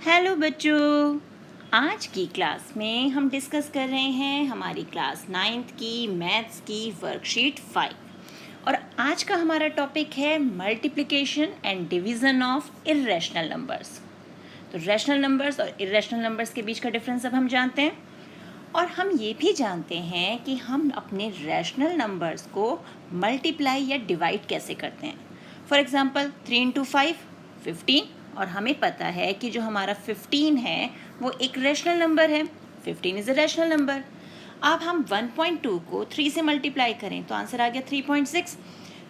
Hello बच्चों, आज की क्लास में हम डिस्कस कर रहे हैं हमारी क्लास 9th की मैथ्स की वर्कशीट 5 और आज का हमारा टॉपिक है multiplication and division of irrational numbers. तो रैशनल नंबर्स और इर्रेशनल नंबर्स के बीच का डिफरेंस अब हम जानते हैं और हम ये भी जानते हैं कि हम अपने रैशनल नंबर्स को मल्टीप्लाई या डिवाइड कैसे करते हैं। फॉर एग्जांपल 3 इंटू 5 15 और हमें पता है कि जो हमारा 15 है वो एक रैशनल नंबर है। 15 इज़ अ रैशनल नंबर। अब हम 1.2 को 3 से मल्टीप्लाई करें तो आंसर आ गया 3.6।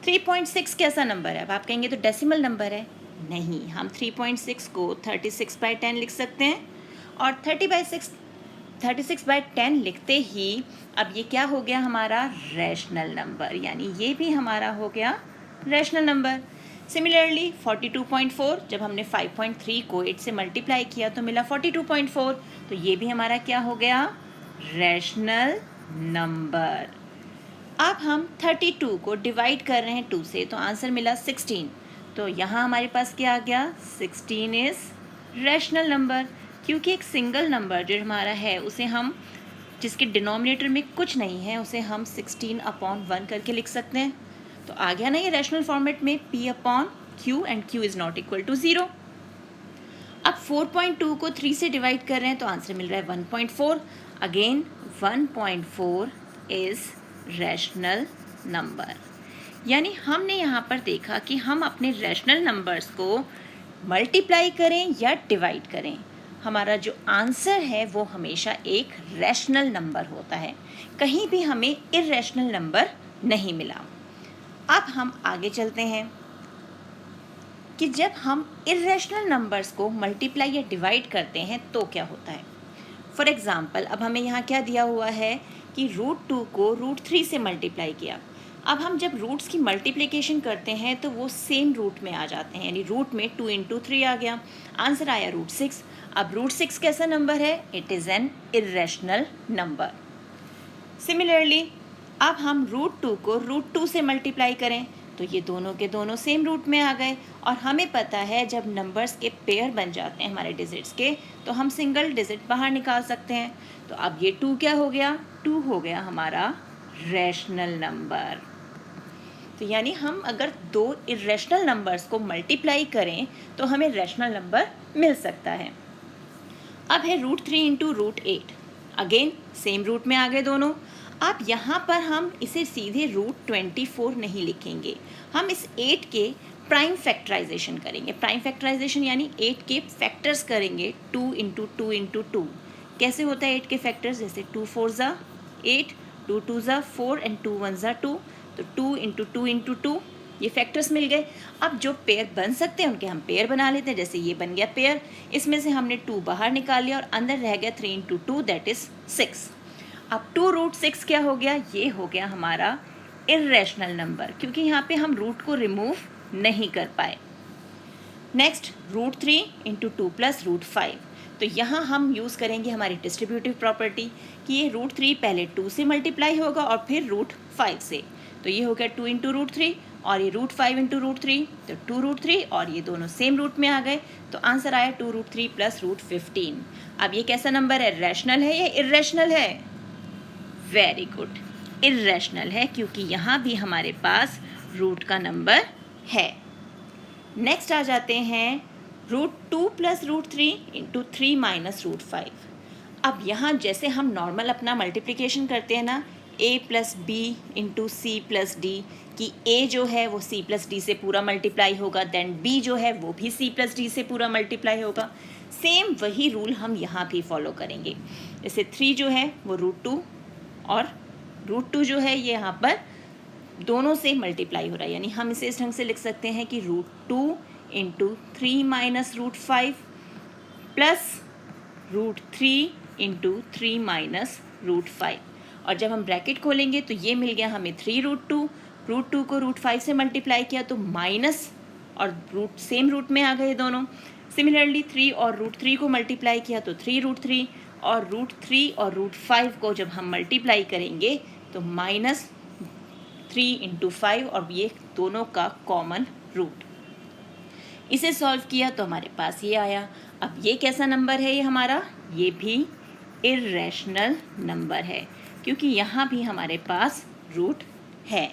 3.6 कैसा नंबर है? अब आप कहेंगे तो डेसिमल नंबर है। नहीं, हम 3.6 को 36/10 लिख सकते हैं और 36/10 लिखते ही अब ये क्या हो गया हमारा रैशनल नंबर, यानी ये भी हमारा हो गया रैशनल नंबर। सिमिलरली 42.4 जब हमने 5.3 को 8 से मल्टीप्लाई किया तो मिला 42.4, तो ये भी हमारा क्या हो गया रैशनल नंबर। अब हम 32 को डिवाइड कर रहे हैं 2 से तो आंसर मिला 16, तो यहाँ हमारे पास क्या आ गया 16 इज रैशनल नंबर, क्योंकि एक सिंगल नंबर जो हमारा है उसे हम जिसके डिनोमिनेटर में कुछ नहीं है उसे हम 16/1 करके लिख सकते हैं। तो आ गया ना ये रैशनल फॉर्मेट में P/Q and Q is not equal to 0। अब 4.2 को 3 से डिवाइड कर रहे हैं तो आंसर मिल रहा है 1.4। Again 1.4 is rational number. यानी हमने यहाँ पर देखा कि हम अपने रैशनल नंबर्स को मल्टीप्लाई करें या डिवाइड करें, हमारा जो आंसर है वो हमेशा एक रैशनल नंबर होता है। कहीं भी हमें इर्रेशनल नंबर नहीं मिला। अब हम आगे चलते हैं कि जब हम इर्रेशनल नंबर्स को मल्टीप्लाई या डिवाइड करते हैं तो क्या होता है। फॉर एग्ज़ाम्पल अब हमें यहाँ क्या दिया हुआ है कि √2 को √3 से मल्टीप्लाई किया। अब हम जब रूट्स की मल्टीप्लिकेशन करते हैं तो वो सेम रूट में आ जाते हैं, यानी रूट में 2 इंटू 3 आ गया, आंसर आया √6। अब √6 कैसा नंबर है? It is an irrational number. Similarly अब हम √2 को √2 से मल्टीप्लाई करें तो ये दोनों के दोनों सेम रूट में आ गए और हमें पता है जब नंबर्स के पेयर बन जाते हैं हमारे डिजिट्स के तो हम सिंगल डिजिट बाहर निकाल सकते हैं। तो अब ये 2 क्या हो गया? 2 हो गया हमारा रैशनल नंबर। तो यानी हम अगर दो इर्रेशनल नंबर्स को मल्टीप्लाई करें तो हमें रैशनल नंबर मिल सकता है। अब है √3 इंटू √8, अगेन सेम रूट में आ गए दोनों। अब यहाँ पर हम इसे सीधे √24 नहीं लिखेंगे, हम इस 8 के प्राइम फैक्टराइजेशन करेंगे। प्राइम फैक्टराइजेशन यानी 8 के फैक्टर्स करेंगे 2 इंटू 2 इंटू 2। कैसे होता है 8 के फैक्टर्स? जैसे 2 4 ज़ा 8, 2 2 ज़ा 4 एंड 2 1 ज़ा 2, तो 2 इंटू 2 इंटू 2 ये फैक्टर्स मिल गए। अब जो पेयर बन सकते हैं उनके हम पेयर बना लेते हैं। जैसे ये बन गया पेयर, इसमें से हमने 2 बाहर निकाल लिया और अंदर रह गया 3 इंटू 2 दैट इज़ 6। अब 2√6 क्या हो गया? ये हो गया हमारा इर्रेशनल नंबर, क्योंकि यहाँ पे हम रूट को रिमूव नहीं कर पाए। नेक्स्ट √3 इंटू 2 प्लस √5, तो यहाँ हम यूज़ करेंगे हमारी डिस्ट्रीब्यूटिव प्रॉपर्टी कि ये √3 पहले 2 से मल्टीप्लाई होगा और फिर √5 से, तो ये हो गया 2 इंटू √3 और ये √5 इंटू √3, तो 2√3 और ये दोनों सेम रूट में आ गए, तो आंसर आया 2√3 प्लस √15। अब ये कैसा नंबर है? रैशनल है या इर्रेशनल है? वेरी गुड, इर्रेशनल है, क्योंकि यहाँ भी हमारे पास रूट का नंबर है। नेक्स्ट आ जाते हैं √2 प्लस √3 इंटू 3 माइनस √5। अब यहाँ जैसे हम नॉर्मल अपना मल्टीप्लिकेशन करते हैं ना, a plus B into C plus D, कि a जो है वो c प्लस डी से पूरा मल्टीप्लाई होगा, देन b जो है वो भी c प्लस डी से पूरा मल्टीप्लाई होगा। सेम वही रूल हम यहाँ भी फॉलो करेंगे। जैसे 3 जो है वो √2 और √2 जो है ये यहाँ पर दोनों से मल्टीप्लाई हो रहा है, यानी हम इसे इस ढंग से लिख सकते हैं कि √2 into 3 minus √5 plus √3 into 3 minus √5, और जब हम ब्रैकेट खोलेंगे तो ये मिल गया हमें 3√2, √2 को √5 से मल्टीप्लाई किया तो माइनस और रूट सेम रूट में आ गए दोनों। सिमिलरली 3 और √3 को मल्टीप्लाई किया तो 3√3 और √3 और √5 को जब हम मल्टीप्लाई करेंगे तो -3 इंटू 5 और ये दोनों का कॉमन रूट। इसे सॉल्व किया तो हमारे पास ये आया। अब ये कैसा नंबर है? ये हमारा ये भी इर्रेशनल नंबर है, क्योंकि यहाँ भी हमारे पास रूट है।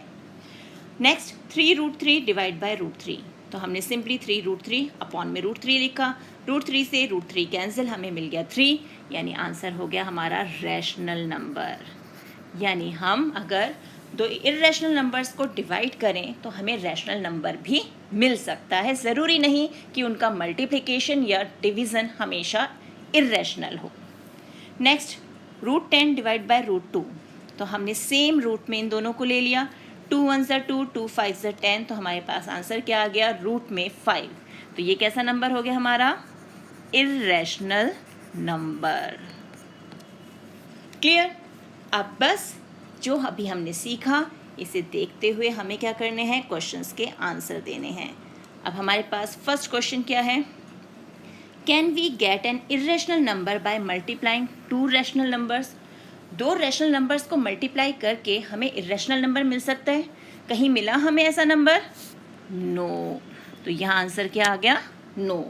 नेक्स्ट 3√3 डिवाइड बाय √3, तो हमने सिंपली 3√3 अपॉन में √3 लिखा। √3 से √3 कैंसिल, हमें मिल गया 3, यानी आंसर हो गया हमारा रैशनल नंबर। यानी हम अगर दो इर्रेशनल नंबर्स को डिवाइड करें तो हमें रैशनल नंबर भी मिल सकता है। ज़रूरी नहीं कि उनका मल्टीप्लिकेशन या डिवीज़न हमेशा इर्रेशनल हो। नेक्स्ट √10 डिवाइड बाय √2, तो हमने सेम रूट में इन दोनों को ले लिया। 2 1 2, 2 5 10, तो हमारे पास आंसर क्या आ गया? रूट में 5। तो ये कैसा नंबर हो गया हमारा? Irrational number. क्लियर? अब बस जो अभी हमने सीखा इसे देखते हुए हमें क्या करने हैं? क्वेश्चंस के आंसर देने हैं। अब हमारे पास फर्स्ट क्वेश्चन क्या है? Can we get an irrational number by multiplying 2 rational numbers? 2 rational numbers को मल्टीप्लाई करके हमें इर्रेशनल नंबर मिल सकता है? कहीं मिला हमें ऐसा नंबर? नो। तो यहाँ आंसर क्या आ गया? No.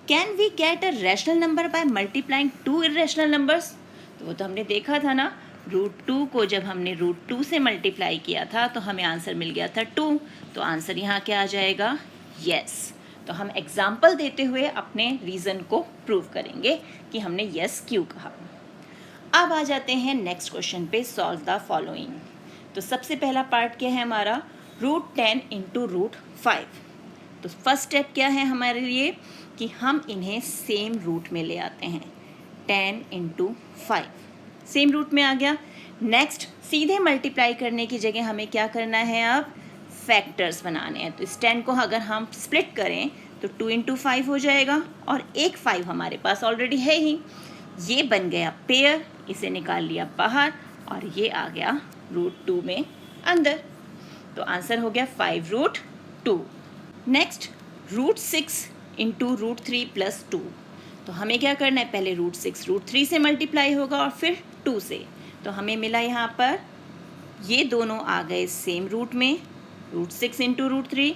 Can we get a rational number by multiplying 2 irrational numbers? तो वो तो हमने देखा था ना, √2 को जब हमने √2 से मल्टीप्लाई किया था तो हमें आंसर मिल गया था 2। तो आंसर यहाँ क्या आ जाएगा? यस। तो हम एग्जाम्पल देते हुए अपने रीज़न को प्रूव करेंगे कि हमने यस क्यों कहा। अब आ जाते हैं नेक्स्ट क्वेश्चन पे, सॉल्व द फॉलोइंग। तो सबसे पहला पार्ट क्या है हमारा? √10 इंटू √5। तो फर्स्ट स्टेप क्या है हमारे लिए कि हम इन्हें सेम रूट में ले आते हैं। 10 इंटू 5 सेम रूट में आ गया। नेक्स्ट सीधे मल्टीप्लाई करने की जगह हमें क्या करना है? अब फैक्टर्स बनाने हैं। तो इस 10 को अगर हम स्प्लिट करें तो 2 इंटू 5 हो जाएगा, और एक 5 हमारे पास ऑलरेडी है ही। ये बन गया पेयर, इसे निकाल लिया बाहर, और ये आ गया √2 में अंदर। तो आंसर हो गया 5√2। Next √6 into √3 plus 2। तो हमें क्या करना है? पहले √6 √3 से मल्टीप्लाई होगा और फिर 2 से। तो हमें मिला यहाँ पर ये दोनों आ गए सेम रूट में, √6 इंटू √3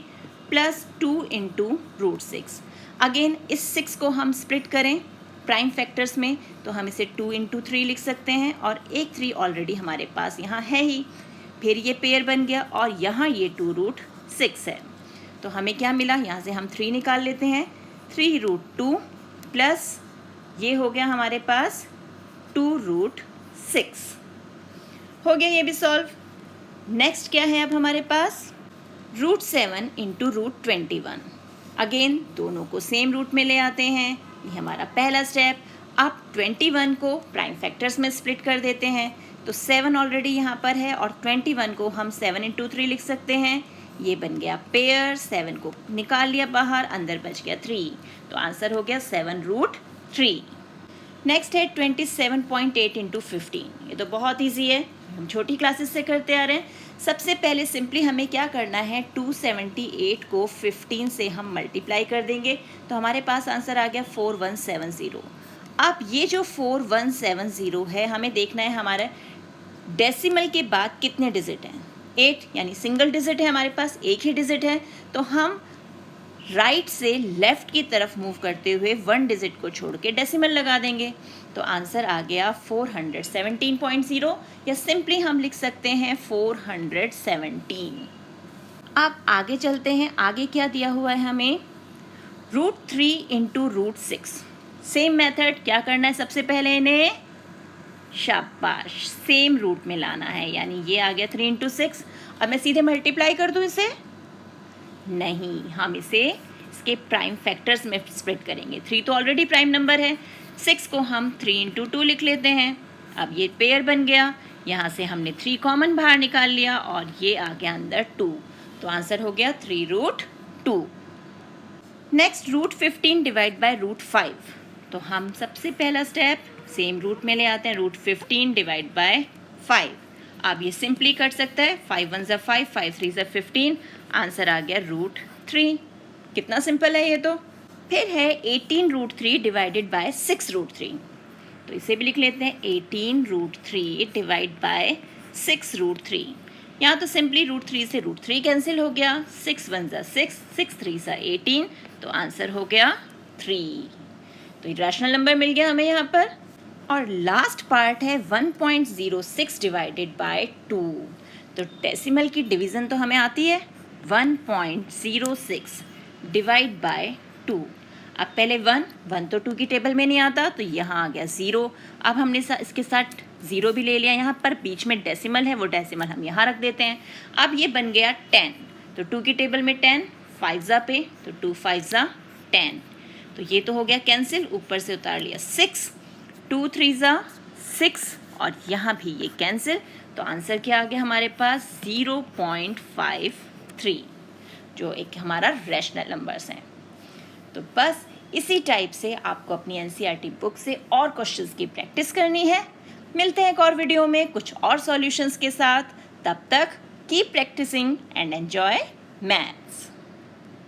प्लस 2 इंटू √6। अगेन इस 6 को हम स्प्लिट करें प्राइम फैक्टर्स में तो हम इसे 2 इंटू 3 लिख सकते हैं, और एक 3 ऑलरेडी हमारे पास यहाँ है ही। फिर ये पेयर बन गया, और यहाँ ये 2√6 है। तो हमें क्या मिला? यहाँ से हम 3 निकाल लेते हैं। 3√2 प्लस ये हो गया हमारे पास 2√6। हो गया ये भी सॉल्व। नेक्स्ट क्या है अब हमारे पास? √7 इंटू √21। अगेन दोनों को सेम रूट में ले आते हैं, ये हमारा पहला स्टेप। अब 21 को प्राइम फैक्टर्स में स्प्लिट कर देते हैं, तो 7 ऑलरेडी यहाँ पर है, और 21 को हम 7 इंटू 3 लिख सकते हैं। ये बन गया पेयर, 7 को निकाल लिया बाहर, अंदर बच गया 3। तो आंसर हो गया 7√3। नेक्स्ट है 27.8 इंटू 15। ये तो बहुत ईजी है, हम छोटी क्लासेस से करते आ रहे हैं। सबसे पहले सिंपली हमें क्या करना है? 278 को 15 से हम मल्टीप्लाई कर देंगे, तो हमारे पास आंसर आ गया 4170। अब ये जो 4170 है, हमें देखना है हमारे डेसिमल के बाद कितने डिजिट हैं। 8, यानी सिंगल डिजिट है हमारे पास, एक ही डिजिट है। तो हम राइट से लेफ्ट की तरफ मूव करते हुए 1 डिजिट को छोड़ के डेसिमल लगा देंगे, तो आंसर आ गया 417.0, या सिंपली हम लिख सकते हैं 417। अब आगे चलते हैं। आगे क्या दिया हुआ है हमें? √3 इंटू √6। सेम मेथड, क्या करना है? सबसे पहले इन्हें शाबाश सेम रूट में लाना है, यानी ये आ गया 3 इंटू 6। अब मैं सीधे मल्टीप्लाई कर दूँ इसे? नहीं, हम इसे इसके प्राइम फैक्टर्स में स्प्लिट करेंगे। 3 तो ऑलरेडी प्राइम नंबर है, 6 को हम 3 इंटू 2 लिख लेते हैं। अब ये पेयर बन गया, यहाँ से हमने 3 कॉमन बाहर निकाल लिया, और ये आ गया अंदर 2। तो आंसर हो गया 3√2। Next √15 divide by √5। तो हम सबसे पहला स्टेप सेम रूट में ले आते हैं, √15 डिवाइड बाय 5। अब ये सिंपली कट सकता है, 5 1 5, 5 3 15। आंसर आ गया √3। कितना सिंपल है ये तो। फिर है 18√3 डिवाइडेड बाय 6√3। तो इसे भी लिख लेते हैं 18√3 डिवाइड बाय 6√3। यहाँ तो सिंपली √3 से √3 कैंसिल हो गया, 6 1 6, 6 3 18, तो आंसर हो गया 3। तो रैशनल नंबर मिल गया हमें यहाँ पर। और लास्ट पार्ट है 1.06 डिवाइडेड बाय 2। तो डेसिमल की डिवीज़न तो हमें आती है, 1.06 डिवाइड बाय 2। अब पहले 1 तो 2 की टेबल में नहीं आता, तो यहाँ आ गया 0। अब हमने इसके साथ 0 भी ले लिया, यहाँ पर बीच में डेसिमल है, वो डेसिमल हम यहाँ रख देते हैं। अब ये बन गया 10, तो 2 की टेबल में 10, 5 पे, तो 2 5 10। तो ये तो हो गया कैंसिल, ऊपर से उतार लिया 6, 2 3 6, और यहाँ भी ये कैंसिल। तो आंसर क्या आ गया हमारे पास 0.53, जो एक हमारा रैशनल नंबर्स हैं। तो बस इसी टाइप से आपको अपनी एनसीईआरटी बुक से और क्वेश्चंस की प्रैक्टिस करनी है। मिलते हैं एक और वीडियो में कुछ और सॉल्यूशंस के साथ। तब तक keep practising and enjoy maths.